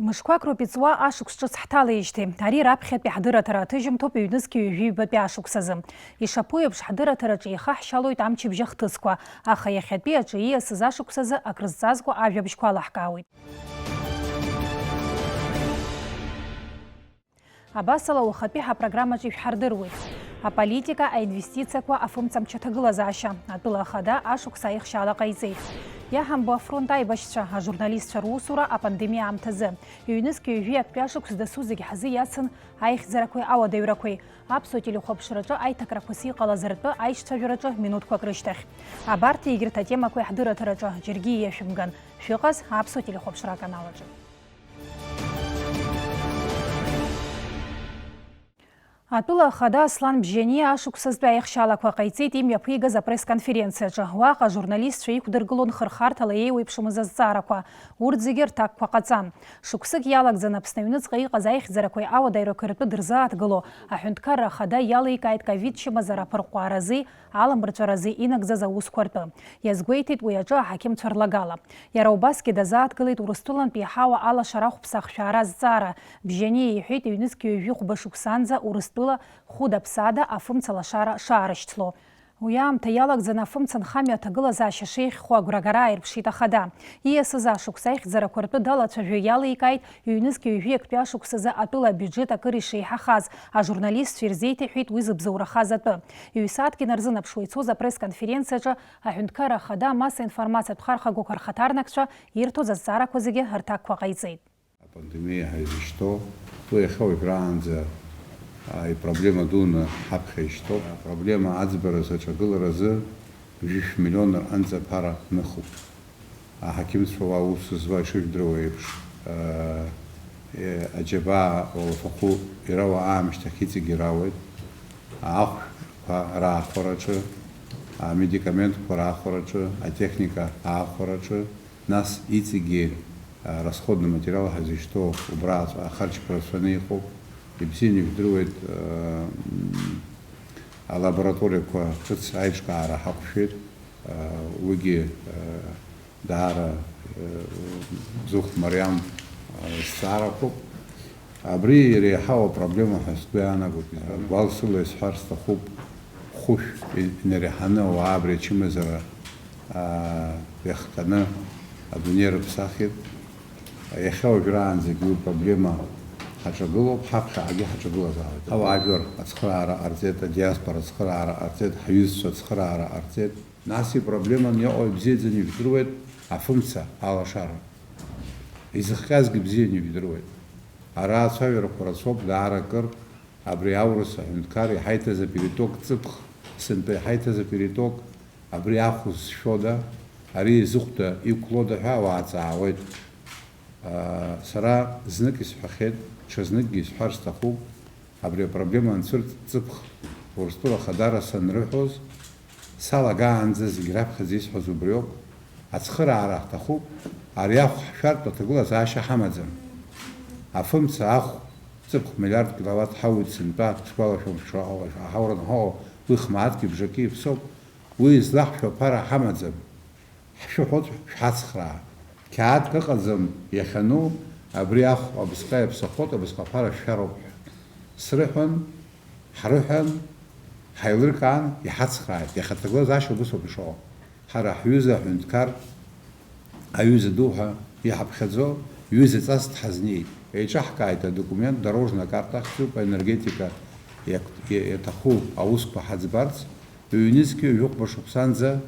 Мышқәак роуп иҵуа ашықәс ҿыц ҳҭалеижьҭеи. Ари раԥхьатәи ҳдырраҭара аҭыжьымҭоуп ҩнызқьи ҩажәибатәи ашықәсазы. Ишаԥу еиԥш ҳдырраҭараҿы еихаҳшьалоит амчыбжьа хҭысқәа, аха иахьатәи аҿы ииасыз ашықәсазы акрызҵазкуа ажәабжьқәа алаҳкаауеит. Абасала уахатәи ҳапрограммаҿы ишәҳардыруеит. Аполитика, аинвестициақәа, афымцамч аҭагылазаашьа. Атәыла ахада ашықәс аихшьаала ҟаиҵеит. Иаҳамбо афронт аибашьцәа, ажурналистцәа русура апандемиа аамҭазы. Ҩнызқьи ҩажәи актәи ашықәс дасу зегьы ҳзы иацын аихьӡарақәеи ауадаҩрақәеи. Аԥсуа телехәаԥшраҿы аиҭакрақәас иҟалаз ртәы аишьцәажәараҿы минуҭқәак рышьҭахь. Абарҭ егьырҭ атемақәеи ҳдырраҭараҿы џьаргьы ииашәымган. Шәыҟаз аԥсуа телехәаԥшра аканалаҿы. Атәыла ахада Аслан Бжьаниа ашықәсазтәи аихшьаалақәа ҟаиҵеит имҩаԥигаз апресс-конференциаҿы. Уаҟа ажурналистцәа иқәдыргылон хырхарҭала еиуеиԥшымыз азҵаарақәа. Урҭ зегьы рҭакқәа ҟаҵан. Шықәсык иалагӡан Аԥсны аҩныҵҟа иҟаз аихьӡарақәеи ауадаҩрақәеи ртәы дырзааҭгыло, аҳәынҭқарра ахада иаликааит ковид чымазара аԥырҟәааразы, аламырҵәаразы инагӡаз аусқәа ртәы. Иазгәеиҭеит уи аҿы аҳақьымцәа рлагала. Иара убасгьы дазааҭгылеит Урыстәылантәи иаҳауа алашара хәԥса азҵаара. Бжьаниа иҳәеит ҩнызқьи ҩажәи хәба-шықәсанӡа Урыстәыла хәыда-ԥсада афымца лашара шаарышьҭло. Уи аамҭа иалагӡаны афымца нхамҩа аҭагылазаашьа шеиӷьхо агәрагара ааирԥшит ахада. Ииасыз ашықәс аихьӡарақәа ртәы далацәажәо иаликааит ҩнызқьи ҩажәи актәи ашықәсазы атәыла абиуџьет акыр ишеиҳахаз. Ажурналистцәа ирзеиҭаҳәеит уи зыбзоурахаз атәы. Ҩ-сааҭк инарзынаԥшуа ицоз апресс-конференциаҿы аҳәынҭқарра ахада амасса-информациатә хархагоқәа рхаҭарнакцәа ирҭоз азҵаарақәа зегьы рҭакқәа ҟаиҵеит. Апандемиа ҳаизышьҭоу уи иахьауеит раанӡа проблема дуны ҳаԥхьа ишьҭоуп. Апроблема аӡбаразы аҿагыларазы 1 миллион рҟынӡа аԥара ныхуп. Аҳақьымцәа уа аус зуа ишыжәдыруа еиԥш аџьабаа уалафахәы ирауа аамышьҭахь иҵегьы ирауеит. Ахәшәқәа раахәараҿы, амедикаментқәа раахәараҿы, атехника аахәараҿы, нас иҵегьы расходный материал ҳазышьҭоу убраҟа ахарџьқәа рацәаны иҟоуп. Ибзианы ижәдыруеит алабораториақәа ҿыц аиҿкаара ҳақәшәеит. Уигьы даара зыхә мариам зҵаарақәоуп. Абри иреиҳау апроблема ҳәа сгәы иаанагоит. Гәалсыла исҳәар сҭахуп, хәышә инареиҳаны ауаа абри ачымазара иахҟьаны адунеи рыԥсахит. Иахьа уажәраанӡагьы уи проблема ҳаҿагылоуп, ҳаԥхьаҟагьы ҳаҿагылазаауеит. Ауаажәлар ацхыраара ҟарҵеит, адиаспора ацхыраара ҟарҵеит, ҳҩызцәа ацхыраара ҟарҵеит. Нас ипроблеманы иҟоу ибзиаӡаны ижәдыруеит афымца алашара. Изыхҟьазгьы бзианы ижәдыруеит. Ара ацәажәарақәа рацәоуп даара акыр. Абри аурыс аҳәынҭқар иҳаиҭаз апериток ҵыԥх сынтәа иҳаиҭаз апериток абри ахәыз зшәода, ари изыхәда иқәлода ҳәа уааҵаауеит. Сара знык исҳәахьеит, ҽазныкгьы исҳәар сҭахуп. Абри апроблема анцәырҵ ҵыԥх Урыстәыла ахадара санрыҳәоз, салагаанӡа зегь раԥхьаӡа исҳәаз убриоуп. Ацхыраара ҳҭахуп, ари ахә ҳшәартә аҭагылазаашьа ҳамаӡам. Афымца ахә ҵыԥх миллиард киловатт ҳауит сынтәа, сгәалашәом аҳауран ҳаҟоу, уи хмаатки бжаки иԥсоуп. Уи злаҳшәо аԥара ҳамаӡам. Ҳшәыҳәоит шәҳацхраа. Қьаадк ыҟаӡам иахьану абри ахә абысҟа иаԥсахоит, абысҟа аԥара шәшәароуп. Срыҳәан, ҳрыҳәан, ҳаилыркаан, иҳацхрааит. Иахьа аҭагылазаашьа убысоуп ишыҟоу. Ҳара ҳҩыза аҳәынҭқар, аҩыза ду ҳәа иҳаԥхьаӡо ҩыза ҵас дҳазнеит. Еиҿаҳкааит адокумент, дорожная карта ахьӡуп, аенергетика иаҭаху аусқәа ҳаӡбарц, ҩнызқьи ҩажәи хәба-шықәсанӡа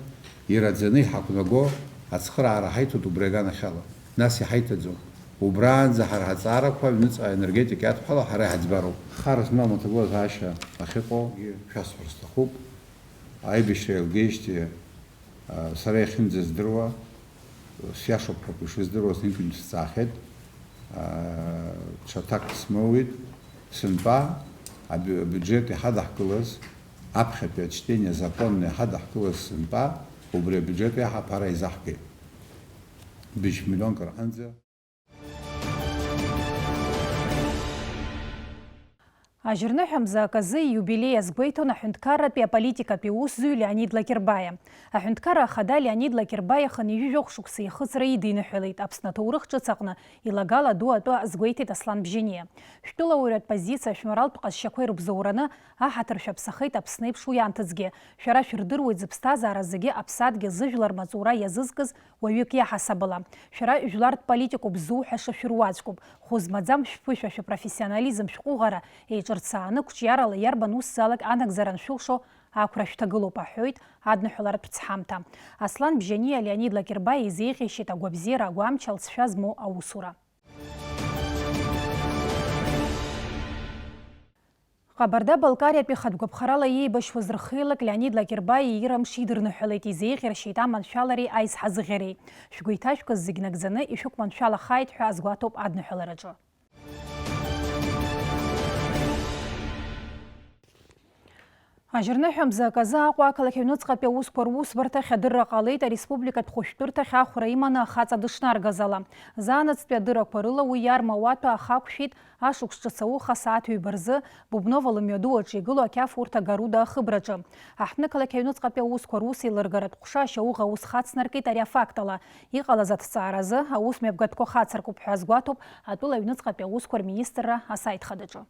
ираӡаны иҳақәнаго ацхыраара ҳаиҭоит убри аганахьала. Нас иҳаиҭаӡом. Убраанӡа ҳара ҳаҵаарақәа аҩныҵҟа аенергетика иадҳәало ҳара иҳаӡбароуп. Хара змам аҭагылазаашьа ахьыҟоу шәасҳәар сҭахуп. Аибашьра еилгеижьҭеи сара иахьынӡаздыруа, сиашоуп ҳәа ишыздыруаз никәын сҵаахьеит. Ҽаҭак смоуит. Сынтәа абиуџьет иҳадаҳкылаз, аԥхьатәи ачтение законны иҳадаҳкылаз сынтәа, убри абиуџьет иаҳа аԥара изаҳгеит. 1 миллион рҟынӡа. Ажырныҳәа мзааказы июбилеи азгәеиҭон аҳәынҭқарратәи аполитикатәи аусзуҩ Леонид Лакербаиа. Аҳәынҭқарра ахада Леонид Лакербаиа хынҩажәижәохә шықәса ихыҵра идиныҳәалеит Аԥсны аҭоурых ҿыц аҟны илагала ду атәы азгәеиҭеит Аслан Бжьаниа. Шәтәылауаҩратә позициа шәморалтә ҟазшьақәа ирыбзоураны аҳаҭыр шәаԥсахеит Аԥсны еиԥш уи анҭыҵгьы. Шәара шәырдыруеит зыԥсҭазаара зегьы Аԥсадгьыл зыжәлар маҵура иазызкыз уаҩык иаҳасабала. Шәара жәлартә политикоуп ззуҳәаша шәыруаӡәкуп. Хәы-змаӡам шәԥышәа шәапрофессионализм шәҟәыӷара еиҿырцааны қәҿиарала иарбан усзаалак анагӡара аншәылшо ақәра шәҭагылоуп аҳәоит адныҳәаларатә рцҳамҭа. Аслан Бжьаниа Леонид Лакербаиа изеиӷьеишьеит агәабзиара агәамч алҵшәа змоу аусура. Ҟабарда-Балкариатәи хатәгәаԥхарала иеибашьуаз рхеилак Леонид Лакербаиа ирамш идырныҳәалеит, изеиӷьаршьеит аманшәалареи аизҳазыӷьареи. Шәгәы иҭашәкыз зегь нагӡаны ишәықәманшәалахааит ҳәа азгәаҭоуп адныҳәалараҿы. Ажырныҳәа мзааказы Аҟәа ақалақь аҩныҵҟатәи аусқәа русбарҭахь адырра ҟалеит ареспубликатә хәышәтәырҭахь ахәра иманы ахаҵа дышнаргаз ала. Заанаҵтәи адыррақәа рыла уи иарма уатәа ахақәшәеит ашықәс ҿыц ауха сааҭ ҩба рзы Бубнова лымҩаду аҿы игылоу ақьаф урҭ агаруда ахыбраҿы. Аҳҭнықалақь аҩныҵҟатәи аусқәа рус еилыргаратә ҟәша ашьауӷа аус хацнаркит ари афакт ала. Иҟалаз аҭҵааразы аус мҩаԥгатәқәа хацыркуп ҳәа азгәаҭоуп атәыла аҩныҵҟатәи аусқәа рминистрра асайт хадаҿы.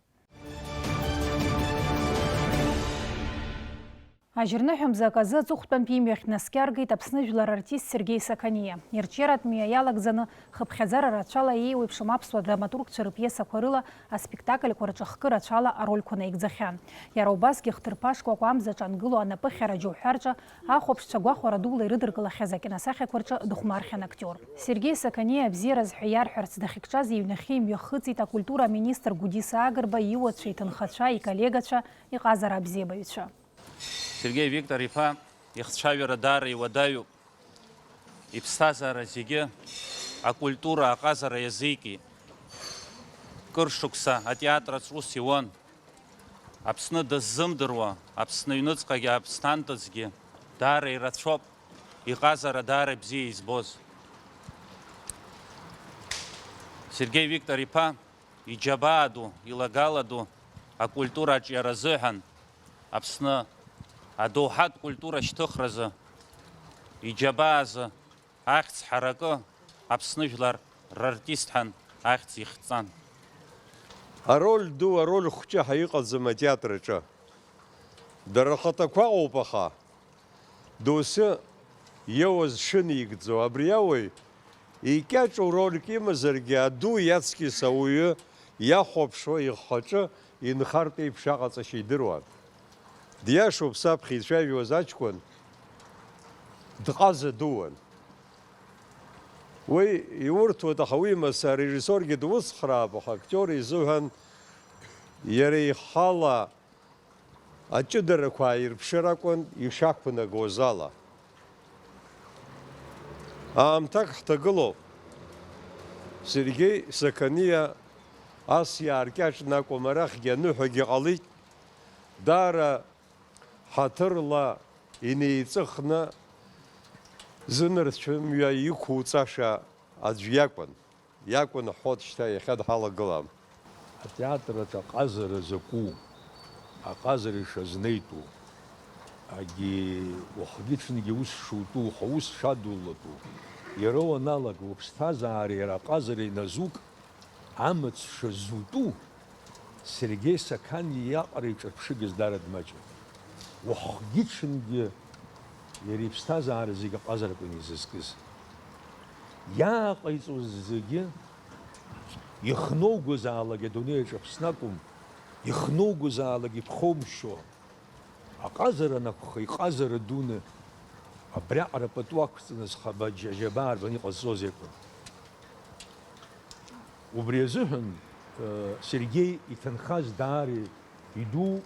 Ажырныҳәа мзааказы аҵыхәтәантәи имҩахь днаскьаргеит Аԥсны жәлар артист Сергеи Саканиа. Ирҿиаратә мҩа иалагӡаны хыԥхьаӡара рацәала еиуеиԥшым аԥсуа драматургцәа рпиесақәа рыла аспектакльқәа рҿахкы рацәала арольқәа наигӡахьан. Иара убасгьы хҭырԥашкәакәа амзаҿ ангыло анапыхьара џьоуҳәарҿа ахәаԥшцәа гәахәара дула ирыдыркылахьаз акиносахьақәа рҿы дыхәмархьан актиор. Сергеи Саканиа абзиара зҳәа иарҳәарц дахьыкҿаз иҩнахьы имҩахыҵит акультура министр Гәдиса Агрба, иуацәа, иҭынхацәа, иколлегацәа, иҟазара абзиабаҩцәа. Сергей Виктор-иԥа ихцәажәара даара иуадаҩуп. Иԥсҭазаара зегьы акультура, аҟазара иазикит. Кыр шықәса атеатраҿ ус иуан. Аԥсны дыззымдыруа, Аԥсны аҩныҵҟагьы, Аԥсҭанҭыҵгьы даара ирацәоуп. Иҟазара даара бзиа избоз. Сергей Виктор-иԥа иџьабаа ду, илагала ду акультура аҿиара азыҳәан Аԥсны адоуҳатә культура шьҭыхразы, иџьабаазы ахьӡ ҳаракы Аԥсны жәлар рартистҳәан ахьӡ ихҵан. Ароль ду, ароль хәҷы ҳаиҟаӡам атеатр аҿы. Дара рхаҭақәа ыҟоуп аха. Доусы иауаз шынеигӡо, абри ауаҩ икьаҿу рольк имазаргьы аду иаҵкьыс ауаҩы иахәаԥшуа ихаҿы инхартә еиԥш аҟаҵашьа идыруан. Диашоуп саԥхьа ицәажәоз аҷкәын, дҟаза дуан. Уи иурҭоит, аха уи маса арежиссоргьы дуцхраап, аха актиор изыҳәан иара ихала аҷыдарақәа ааирԥшыр акәын ишақәнагоз ала. Аамҭак ҳҭагылоуп. Сергеи Саканиа ас иааркьаҿны акәым, арахьгьы аныҳәагьы ҟалит. Даара ҳаҭырла инеиҵыхны зынырцәы мҩа иқәуҵаша аӡә иакәын ҳҳәот шьҭа иахьа дҳалагылам. Атеатр аҿы аҟазара закәу, аҟазара ишазнеитәу, уахгьы-ҽынгьы ус шутәу, ус шадулатәу, иара уаналага уԥсҭазаара иара аҟазара иназук, амыц шазутәу, Сергеи Саканиа иаҟара иҿырԥшыгаз даара дмаҷын. Уахгьы-ҽынгьы иара иԥсҭазаара зегьы аҟазарақәан изызкыз. Иааҟаиҵоз зегьы ихноугозаалак адунеи аҿы Аԥсны акәым, ихноугозаалак иԥхоумшьо, аҟазара анакәха, иҟазара дуны, абриаҟара пату ақәҵаны зхаба џьабаа арбаны иҟазҵоз иакәын. Убри азыҳәан Сергеи иҭынхаз даара иду,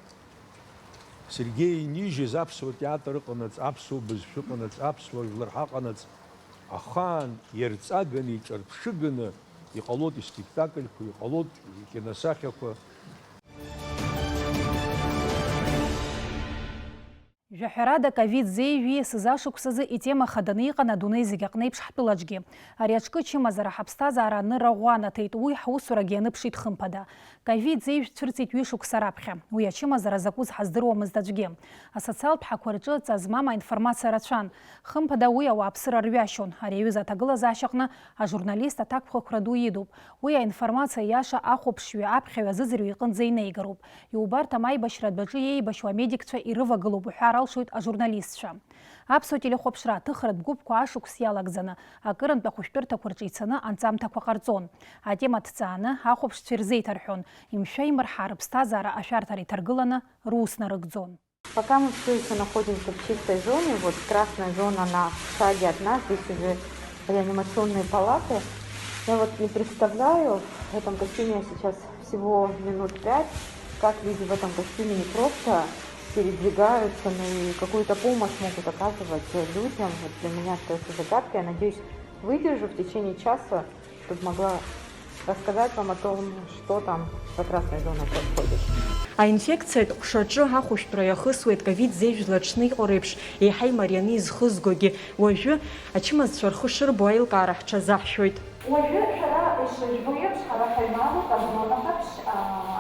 Сергеи инижьыз аԥсуа театр ыҟанаҵ, аԥсуа бызшәа ыҟанаҵ, аԥсуа жәлар ҳаҟанаҵ, ахаан иарҵаганы, иҿарԥшыганы иҟалоит испектакльқәа, иҟалоит икиносахьақәа. Жаҳәарада ковид зеиҩи сызашықәсазы итема хаданы иҟан адунеи зегьы аҟны еиԥш ҳтәылаҿгьы. Ари аҿкы ачымазара ҳаԥсҭазаара аныра ӷәӷәанаҭеит, уи ҳусурагьы аныԥшит хымԥада. Ковид зеиҩ цәырҵит ҩышықәса раԥхьа. Уи ачымазара закәыз ҳаздыруамызт аӡәгьы. Асоциалтә ҳәақәа рҿы ҵа змам аинформациа рацәан. Хымԥада уи ауааԥсыра рҩашьон. Ари аҩыза аҭагылазаашьаҟны ажурналист аҭакԥхықәра ду идуп. Уи аинформациа иаша ахәаԥшҩы аԥхьаҩ азыӡырҩы иҟынӡа инеигароуп. Иубарҭам аибашьра адәаҿы еибашьуа амедикцәа ирывагылоуп уҳәар алшоит ажурналистцәа. Аԥсуа телехәаԥшра аҭыхратә гәыԥқәа ашықәс иалагӡаны акырынтә ахәышәтәырҭақәа рҿы ицаны анҵамҭақәа ҟарҵон. Атема ҭҵааны ахәаԥшцәа ирзеиҭарҳәон. Имшәа имырҳа рыԥсҭазаара ашәарҭара иҭаргыланы рус нарыгӡон. Пока мы все еще находимся в чистой зоне, вот красная зона на шаге от нас, здесь уже реанимационные палаты. Я вот не представляю, в этом костюме я сейчас всего минут 5, как люди в этом костюме не просто передвигаются, но и какую-то помощь могут оказывать людям. Вот для меня остается загадкой. Я надеюсь, выдержу в течение часа, чтобы могла рассказать вам о том, что там за красной зоной происходит. Аинфекциа ҟәшаҿы ахәышәтәра иахысуеит ковид зеиԥшла аҽны иҟоу реиԥш еиҳа имарианы изхызгогьы. Уажәы ачымазцәа рхы шырбо аилкаара ҳҽазаҳшәоит. Уажәы шәара ишыжәбо еиԥш ҳара ҳаҩналоит азона ҟаԥшь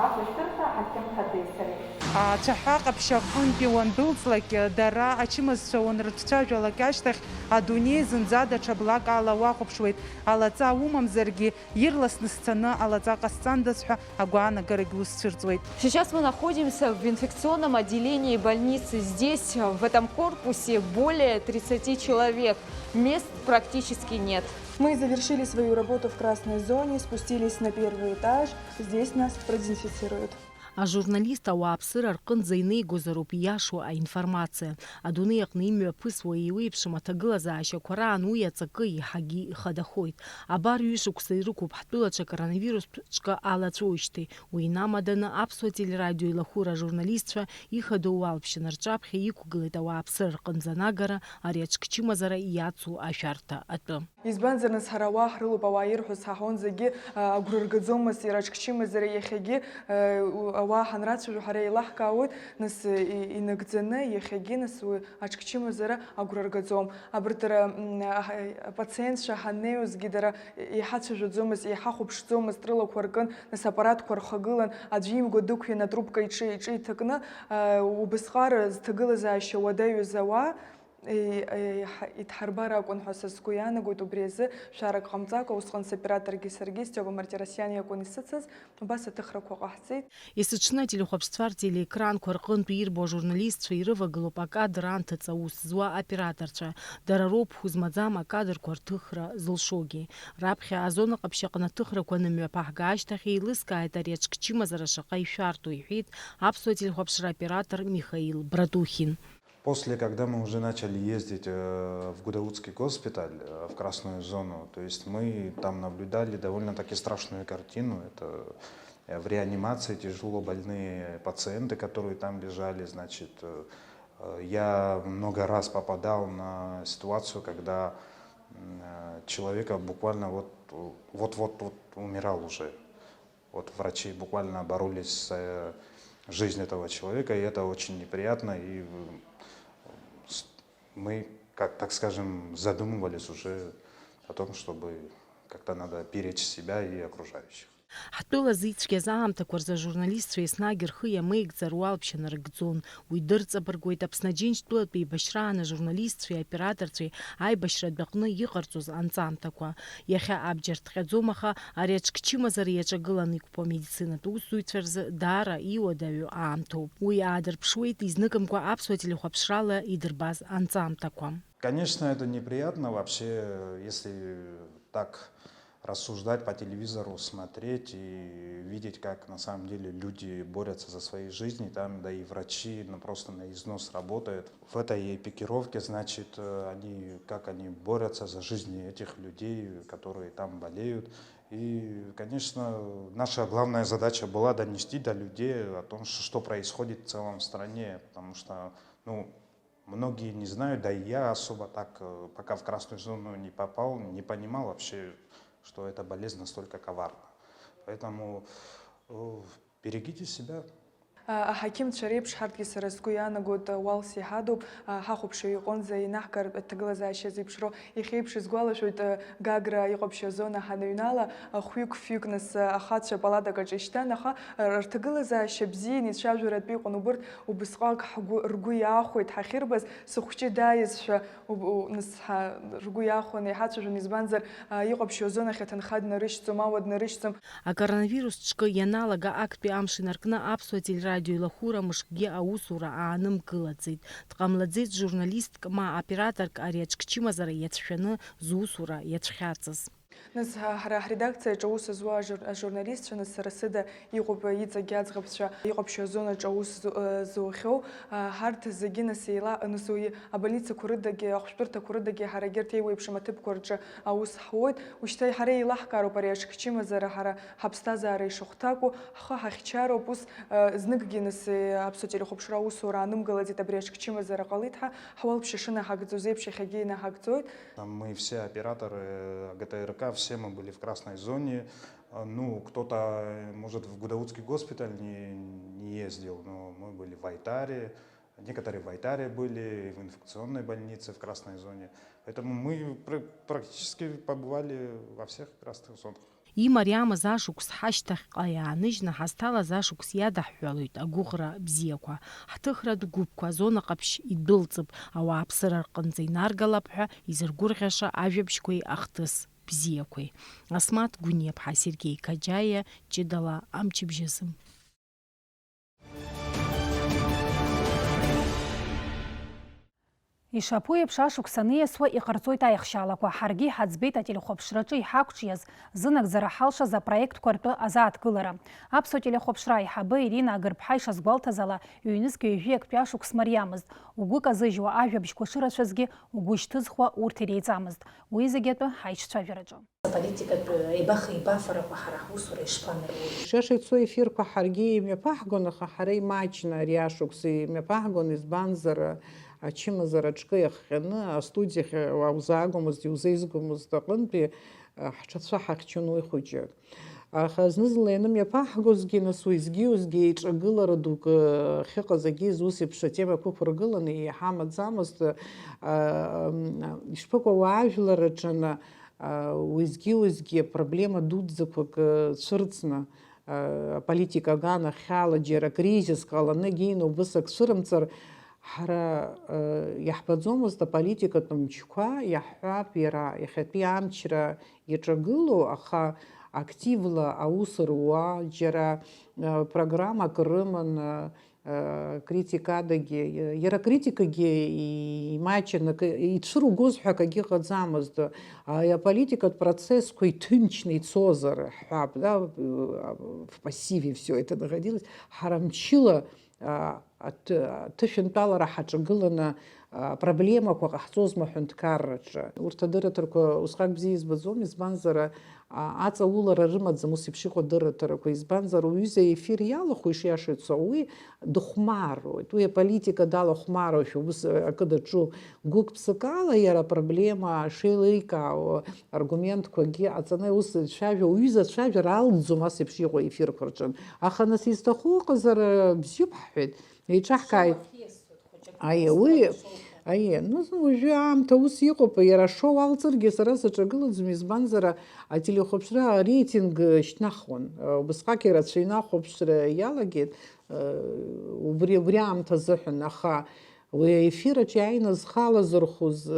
ахәышәтәырҭа ҳақьымҭади сареи. Ацәаҳәа ҟаԥшь аҟынтәи уандәылҵлак, дара ачымазцәа уанрыцәцәажәалак ашьҭахь адунеи зынӡа даҽа блак ала уахәаԥшуеит. Алаҵа умамзаргьы ирласны сцаны алаҵа ҟасҵандаз ҳәа агәаанагарагьы усцәырҵуеит. Сейчас мы находимся в инфекционном отделении больницы. Здесь, в этом корпусе, более 30 человек. Мест практически нет. Мы завершили свою работу в красной зоне, спустились на первый этаж. Здесь нас продезинфицируют. Ажурналист ауааԥсыра рҟынӡа инеигозароуп ииашоу аинформациа. Адунеи аҟны имҩаԥысуа еиуеиԥшым аҭагылазаашьақәа раан уи аҵакы еиҳагьы ихадахоит. Абар ҩышықәса ирықәуп ҳтәылаҿы акоронавирус ҿкы алаҵәоуижьҭеи. Уи инамаданы аԥсуа телерадио илахәыра ажурналистцәа ихадоу уалԥшьын рҿаԥхьа иқәгылеит ауааԥсыра рҟынӡа анагара, ари аҽкчымазара иацу ашәарҭа атәы. Избанзар нас ҳара ауаа ҳрылоуп, ауаа ирҳәоз ҳаҳон зегьы агәра ргаӡомызт иара аҽкчымазара иахьагьы ауаа ҳанрацәажәо ҳара еилаҳкаауеит, нас инагӡаны иахьагьы нас уи аҽкчымазара агәра ргаӡом. Абарҭ дара апациентцәа ҳаннеиуазгьы дара иҳацәажәаӡомызт, иҳахәаԥшӡомызт, рылақәа ркын, нас аппаратқәа рхагылан, аӡәы имгәа дықәиан атрубка иҿы иҭакны, убасҟак зҭагылазаашьа уадаҩыз ауаа иҭҳарбар акәын ҳәа са сгәы иаанагоит. Убри азы шәарак ҟамҵакәа усҟан соператоргьы саргьы Стиопа Мартиросиан иакәын исыцыз, убас аҭыхрақәа ҟаҳҵеит. Есыҽны ателехәаԥшцәа ртелеекранқәа рҟынтә ирбо ажурналистцәа ирывагылоуп акадр анҭыҵ аус зуа операторцәа. Дара роуп ҳәызмаӡам акадрқәа рҭыхра зылшогьы. Раԥхьа азона ҟаԥшь аҟны аҭыхрақәа анымҩаԥаҳга ашьҭахь еилыскааит ари аҽкчымазара шаҟа ишәарҭоу иҳәеит аԥсуа телехәаԥшра оператор Михаил Братухин. После, когда мы уже начали ездить в Гудаутский госпиталь, в красную зону, то есть мы там наблюдали довольно-таки страшную картину. Это в реанимации тяжело больные пациенты, которые там лежали. Значит, я много раз попадал на ситуацию, когда человека буквально вот умирал уже. Вот врачи буквально боролись с жизнью этого человека, и это очень неприятно. И мы, так скажем, задумывались уже о том, чтобы как-то надо беречь себя и окружающих. Ҳтәыла зицәгьаз аамҭақәа рзы ажурналистцәа еснагь рхы иамеигӡар уалԥшьа нарыгӡон. Уи дырҵабыргуеит Аԥсны Аџьынџьтәылатәи еибашьраан ажурналистцәеи аоператорцәеи аибашьратә аҟны иҟарҵоз анҵамҭақәа. Иахьа абџьар ҭҟьаӡом, аха ари аҽкчымазара иаҿагыланы иқәԥо амедицинатә усзуҩцәа рзы даара иуадаҩу аамҭоуп. Уи аадырԥшуеит изныкымкәа аԥсуа телехәаԥшрала идырбаз анҵамҭақәа. Конечно, это неприятно вообще, если так рассуждать по телевизору, смотреть и видеть, как на самом деле люди борются за свои жизни, там, да и врачи просто на износ работают. В этой пикировке, значит, как они борются за жизни этих людей, которые там болеют. И, конечно, наша главная задача была донести до людей о том, что происходит в целом в стране, потому что, многие не знают, да и я особо так, пока в красную зону не попал, не понимал вообще, что эта болезнь настолько коварна. Поэтому берегите себя. аҳақьымцәа реиԥш ҳарҭгьы сара сгәы иаанагоит уалс иҳадоуп, ҳахәаԥшыҩ иҟынӡа инаҳгар аҭагылазаашьа зеиԥшроу. Иахьеиԥш исгәалашәоит Гагра иҟаԥшьы азона ҳаныҩнала, хәҩык-фҩык нас ахацәа палатакаҿы ишьҭан, аха рҭагылазаашьа бзиан ицәажәаратәы иҟан. Убырҭ убысҟак ргәы иаахәеит ҳахьырбаз, сыхәҷы дааизшәа нас ргәы иаахәаны иҳацәажәон, избанзар иҟаԥшьы азонахь аҭынха днарышьҭӡом, ауа днарышьҭӡом. Акоронавирус ҿкы ианалага актәи амш инаркны аԥсуа телерадио илахәыра мышкгьы аусура аанымкылаӡеит. Дҟамлаӡеит журналистк ма операторк ари аҿкчымазара иацәшәаны зусура иацәхьаҵыз. Нас ҳара ҳредакциаҿы аус зуа ажурналистцәа, нас сара сыда иҟоуп иҵегьы аӡӷабцәа иҟаԥшьы азонаҿы аус зухьоу, ҳарҭ зегьы нас абольницақәа рыдагьы, ахәшәтәырҭақәа рыдагьы ҳарагьы арҭ еиуеиԥшым аҭыԥқәа рҿы аус ҳуоит. Ушьҭа ҳара еилаҳкаароуп ари аҿкчымазара ҳара ҳаԥсҭазаара ишахәҭакәу, ҳхы ҳахьчароуп. Ус зныкгьы нас аԥсуа телехәаԥшра аусура аанымгалаӡеит, абри аҿкчымазара ҟалит ҳәа ҳуалԥшьа шынаҳагӡоз еиԥш иахьагьы инаҳагӡоит. Мы все операторы ГТРК, все мы были в красной зоне. Ну, кто-то, может, в Гудаутский госпиталь не ездил, но мы были в Айтаре, некоторые в Айтаре были, в инфекционной больнице в красной зоне. Поэтому мы практически побывали во всех красных зонах. Имариамыз ашықәс ҳашьҭахьҟа иааныжьны ҳазҭалаз ашықәс иадаҳҳәалоит агәыӷра бзиақәа. Ҳҭыхратә гәыԥқәа азонаҟаԥшь идәылҵып, ауааԥсыра рҟынӡа инаргалап ҳәа изыргәырӷьаша ажәабжьқәеи ахҭыс бзиақәеи. Асмаҭ Гәыниаԥҳа, Сергеи Каџьаиа, Ҷыдала, Амчыбжьысым. Ишаԥу еиԥш ашықәс аниасуа иҟарҵоит аихшьаалақәа. Ҳаргьы ҳаӡбеит ателехәаԥшраҿы иҳақәҿиаз зынагӡара ҳалшаз апроектқәа ртәы азааҭгылара. Аԥсуа телехәаԥшра аиҳабы Ирина Агырԥҳа ишазгәалҭаз ала, ҩнызқьи ҩажәи актәи ашықәс мариамызт. Угәы казыжьуа ажәабжьқәа шырацәазгьы угәы ишьҭызхуа урҭ иреиҵамызт. Уи зегьы атәы ҳаиҿцәажәараҿы. Аполитикатә еибаха-еибафарақәа ҳара ҳусура ишԥанарбои? Шаша ицо эфирқәа ҳаргьы имҩаԥаҳгон, аха ҳара имаҷны ари ашықәс имҩаԥаҳгон, избанзар ачымазара аҿкы иахҟьаны астудиахь аузаагомызт, иузеизгомызт аҟынтәи ҳҽацәа ҳахьчон уи хәыҷык. Аха зны-зынла ианымҩаԥаҳгозгьы, нас уеизгьы-уеизгьы еиҿагылара дук ахьыҟаз агьыз ус еиԥш атемақәа ықәыргыланы иҳамаӡамызт. Ишԥыкәу ауаажәлараҿы уеизгьы-уеизгьы проблема дуӡӡақәак цәырҵны аполитика аганахьала џьара кризиск ҟаланы гьины убысак цәырымҵыр, ҳара иаҳбаӡомызт аполитикатә мчқәа, иаҳҳәап иара иахьатәи амчра иаҿагылоу, аха активла аус руа, џьара программак рыман критикадагьы, иара критикагьы имаҷны ицәыргоз ҳәа акагьы ыҟаӡамызт. Аполитикатә процессқәа иҭынчны ицозар ҳҳәап, в пассиве все это находилось, ҳара мчыла аҭышәынтәалара ҳаҿагыланы проблемақәа ҟаҳҵозма ҳәынҭқарраҿы. Урҭ адырраҭарқәа усҟак бзиа избаӡом, избанзар аҵаулара рымаӡам ус еиԥш иҟоу адырраҭарақәа, избанзар уҩыза ефир иалахәу ишиашаицо, уи дыхәмаруеит, уи аполитика далахәмаруашәа, ус акы даҿу гәык-ԥсык ала иара апроблема шеиликаау аргументқәагьы аҵаны ус дцәажәо, уҩыза дцәажәар алӡом ас еиԥш иҟоу ефирқәа рҿы. Аха нас изҭаху ыҟазар бзиоуп ҳҳәеит, еиҿаҳкааит. Уажәы аамҭа ус иҟоуп, иара ашоу алҵыргьы сара саҿагылаӡом, избанзар ателехәаԥшра ареитинг шьҭнахуан. Убысҟак ирацәаҩны ахәаԥшра иалагеит убри аамҭа азыҳәан, аха уи аефираҿ иааины зхалазырхәыз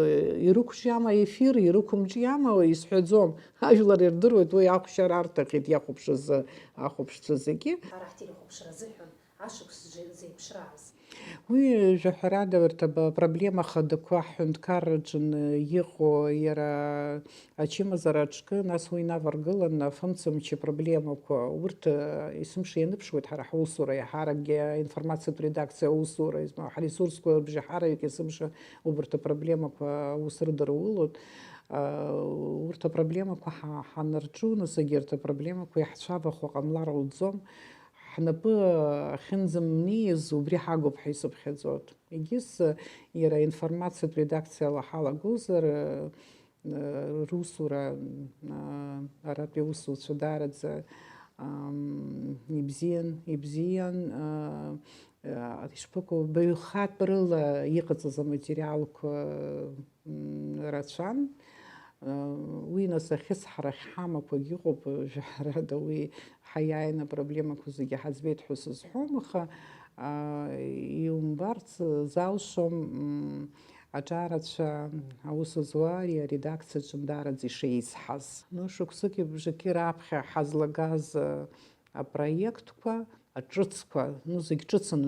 ирықәҿиама аефир, ирықәымҿиама исҳәаӡом. Ажәлар ирдыруеит уи ахәшьара арҭахьеит ахәаԥшцәа зегьы. Ҳара ҳтелехәаԥшра азыҳәан ашықәс зеиԥшрааз. Уи жәаҳәарада урҭ апроблема хадақәа ҳҳәынҭқарраҿы иҟоу иара ачымазара аҿкы, нас уи инаваргылан афымцамчы проблемақәа, урҭ есымша ианыԥшуеит ҳара ҳусура, иаҳаракгьы аинформациатә редакциа аусура, ҳресурсқәа бжьаҳараҩык есымша убарҭ апроблемақәа аус рыдырулоит. Урҭ апроблемақәа ҳанарҿу, нас егьырҭ апроблемақәа иаҳцәабахо ҟамлар лӡом. ҳнапы ахьынӡамниаз убри ҳагоуп ҳәа исыԥхьаӡоит. Егьыс иара аинформациатә редакциала ҳалагозар русура аратәи аусуцәа даараӡа ибзиан ишԥыкәу баҩхатә рыла иҟаҵаз аматериалқәа рацәан. Уи нас ахьысҳара ахьҳамақәагь ыҟоуп жәаҳрада, уи ҳаиааины апроблемақәа зегьы ҳаӡбеит ҳәа сызҳәом, аха иумбарц залшом аҿарацәа аус зуа ари аредакциаҿы даараӡа ишеизҳаз. Шықәсыки бжаки раԥхьа ҳазлагаз апроектқәа, аҿыцқәа, зегь ҿыцын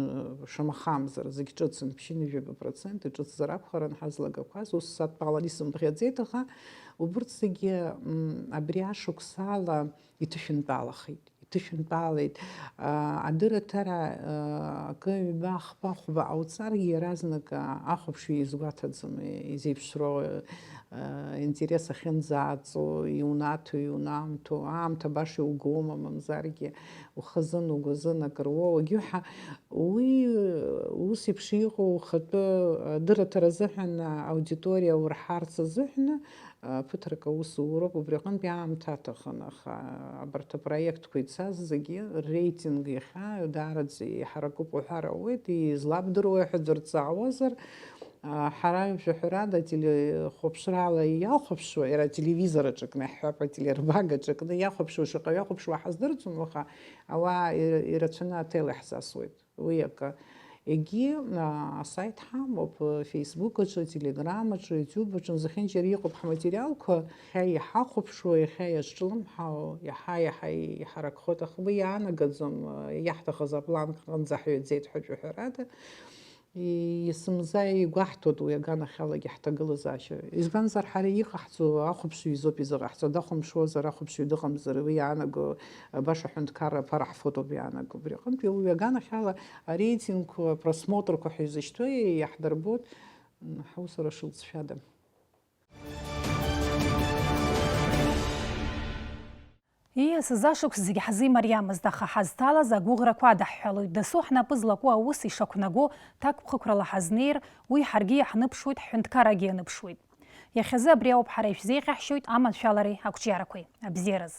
шамахамзар, зегь ҿыцын 50% ҿыцзар акәхарын ҳазлагақәаз, ус садтәалан исымбӷьаӡеит, аха убырҭ зегьы абри ашықәсала иҭышәынтәалахеит. Иҭышәынтәалеит. Адырраҭара акы ҩба хԥа хәба ҟауҵаргьы иаразнак ахәаԥшҩы изгәаҭаӡам, изеиԥшроу интерес ахьынӡааҵо, иунаҭо, иунаамҭо, аамҭа баша иугома, мамзаргьы ухазын, угәазын акыруоу, егьуҳәа уи ус еиԥш иҟоу ухатәы адырраҭара азыҳәан аудиториа урҳарц азыҳәан ԥыҭрак аус уроуп, убри аҟынтәи аамҭа аҭахын, аха абарҭ апроектқәа ицаз зегьы реитинг иахьа даараӡа иҳаракуп уҳәар ауеит, излабдыруа ҳәа дырҵаауазар, ҳара жәаҳәарада телехәаԥшрала иахәаԥшуа, иара ателевизораҿ акны ҳҳәап, ателербагаҿ акны иахәаԥшуа шаҟаҩ иахәаԥшуа ҳаздырӡом, аха ауаа ирацәаны ателе ҳзасуеит. Уи акы. Егьи асайт ҳамоуп, фейсбукаҿы, телеграмаҿы, ютиубаҿы, зехьынџьара иҟоуп ҳматериалқәа, иахьа иҳахәаԥшуа, иахьа иазҿлымҳау, иаҳа-иаҳа иҳаракхоит, аха уи иаанагаӡом, иаҳҭахыз аплан аҟынӡа ҳҩаӡеит ҳәа жәаҳәарада. Исымза игәаҳҭоит уи аганахьалагьы ҳҭагылазаашьа. Избанзар ҳара иҟаҳҵо ахәаԥшҩы изоуп изыҟаҳҵо, дахәаԥшуазар ахәаԥшҩы дыҟамзар, уи иаанаго баша ҳәынҭқарра ԥара ҳфотоуп иаанаго. Убри аҟынтәи уи аганахьала ареитингқәа, апросмотрқәа ҳәа изышьҭоу иаҳдырбоит, ҳусура шылҵшәада. Ииасыз ашықәс зегьы ҳзимариамызт, аха ҳазҭалаз агәыӷрақәа адаҳҳәалоит. Дасу ҳнапы злаку аус ишақәнаго ҭакԥхықәрала ҳазнеир, уи ҳаргьы иаҳныԥшуеит, ҳҳәынҭқаррагьы ианыԥшуеит. Иахьазы абри ауп ҳара ишәзеиҟьаҳшьоит аманшәалареи ақәҿиарақәеи. Абзиараз.